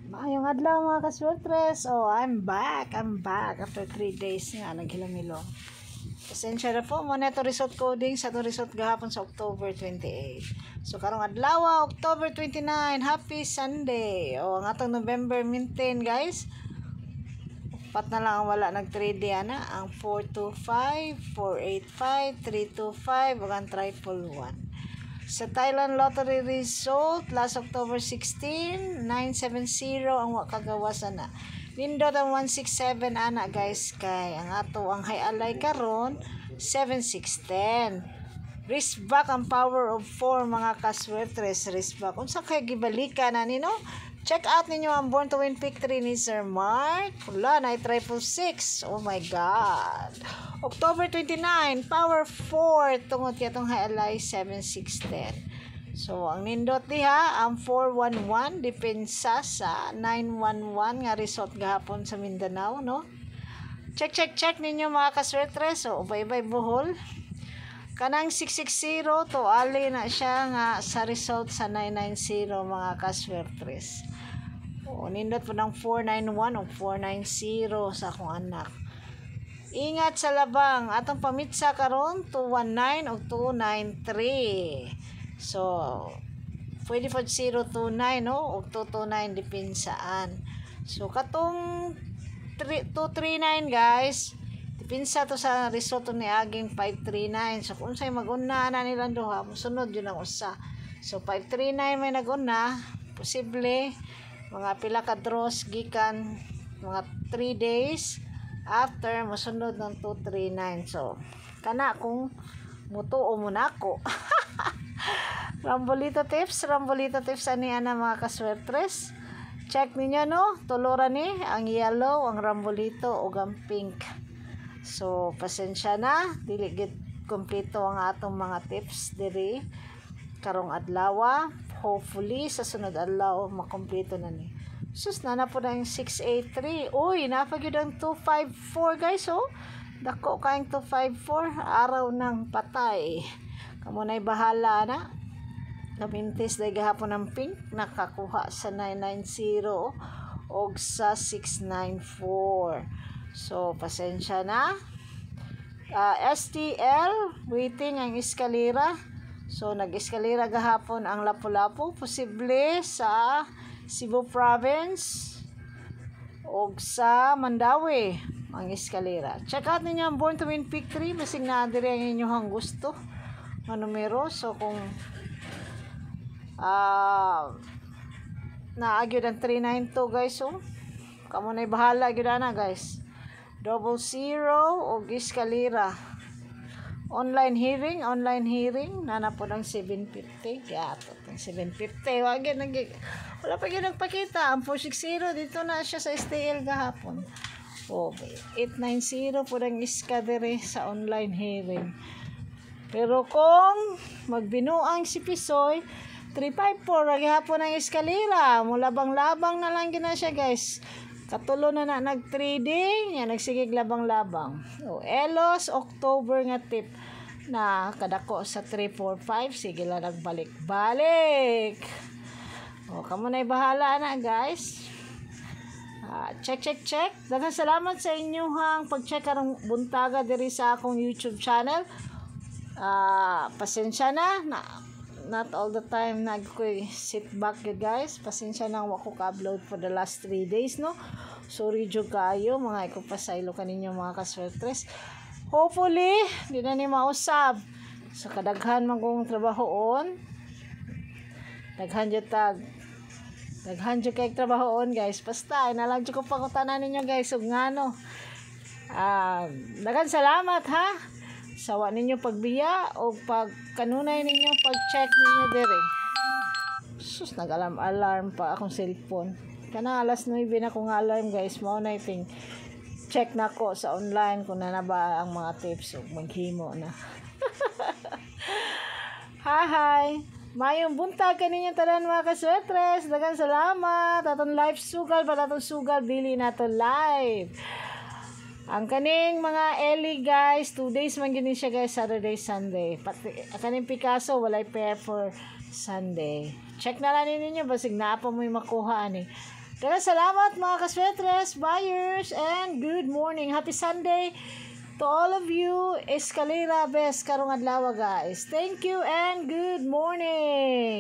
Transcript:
Maayong adlaw mga kaswertres. Oh, I'm back after 3 days nga naghilomilom. Pasensya na po mo na ito result coding sa ito result gahapon sa October 28. So karong adlaw October 29, happy Sunday. Oh, ang atong November maintain guys. Pat na lang ang wala nag 3D ana, ang 425, 485, 325 ug ang 111. Sa Thailand Lottery result last October 16, 970 ang wakagawas ana. Nindot ang 167 ana guys kay ang ato ang highlight karon 7610. Risk back ang power of 4 mga kaswertres risk back. Unsa kay gibalikan na nino? Check out ninyo ang Born to Win Pick 3 ni Sir Mark. Wala na 666. Oh my God. October 29, power 4 tungod katong highlight 7610. So ang nindot diha ang 411 depensa sa 911 nga result gahapon sa Mindanao no. Check ninyo mga kaswertres. So bye-bye buhol. Kanang 660 to ali na siya nga sa result sa 990 mga kaswertres. O nindot po ng 491 o 490 sa akong anak. Ingat sa labang atong pamitsa karon 219 o 293. So pwede po 029 no o 229 depinsaan. So katong 239 guys pinsa to sa result ni aging 539. So kung sa'y mag-una na nilang duha, sunod yun ang usa. So 539 may nag-una, posible mga pila ka draws gikan mga 3 days after masunod ng 239. So kana kung mutuo mo na ako. Rambolito tips ani ana mga kaswertres. Check ninyo no, tuluran ni ang yellow, ang rambolito ug ang pink. So, pasensya na, dili gid kompleto ang atong mga tips diri karong adlaw. Hopefully sa sunod adlaw makompleto na ni. Sus na po na yung 683. Uy, napagid ang 254 guys oh. Dako kaayong 254, araw ng patay. Kamo na'y bahala na. Namintis day gahapon ng pink, nakakuha sa 990 og sa 694. So, pasensya na. STL, waiting ang eskalera. So, nag-eskalera gahapon ang Lapu-Lapu. Posible sa Cebu Province o sa Mandawi ang eskalera. Check out ninyo ang Born to Win Pick 3. Basig na dire ang inyong gusto na numero. So, kung naagyod ang 392 guys. So, kamo na'y bahala gyud na guys. 00 o eskalera. Online hearing nana po ng 750. Gato ng 750. Wala pa gyud nagpakita. Ang 460 dito na siya sa STL gahapon. O 890 po ng iskadere sa online hearing. Pero kung magbinuang si Pisoy 354 gihapon ang eskalera. Mulabang-labang na lang gina siya guys. Katulo na nag-trading, yan nagsigig labang-labang. O Elos October nga tip na kadako sa 345, sige lang nagbalik-balik. O kamo na'y bahala na guys. Check. Daghang salamat sa inyong pag-check karong buntaga diri sa akong YouTube channel. Pasensya na not all the time nagkoy sit back guys. Pasensya na wako ka-upload for the last 3 days no. Sorry jud kayo mga ikupasaylo kaninyo mga kaswertres. Hopefully di na ni mausab sa kadaghan man kong trabahoon. Daghan jud kay trabahoon guys. Basta na lang jud ko pangutanan ninyo guys ug ngano. Daghan salamat ha. Sawa ninyo pagbiya o pagkanunay ninyo pag-check ninyo dire. Sus, nag-alarm pa akong cellphone. Kana alas 9 na kong alarm guys. Mao na iting check na ko sa online kung na ba ang mga tips o maghimo na. Hi! Mayong buntag kaninyo tanan mga kaswetres. Daghang salamat. Atong live sugal pa atong sugal bili na to live. Ang kaning mga Eli guys, 2 days man gini siya guys, Saturday, Sunday. Pati kaning Picasso walay pair for Sunday. Check na lang ninyo basig na pa mo makuha ani. Daghang salamat mga kaswetres, buyers, and good morning. Happy Sunday to all of you. Escalera best karong adlaw guys. Thank you and good morning.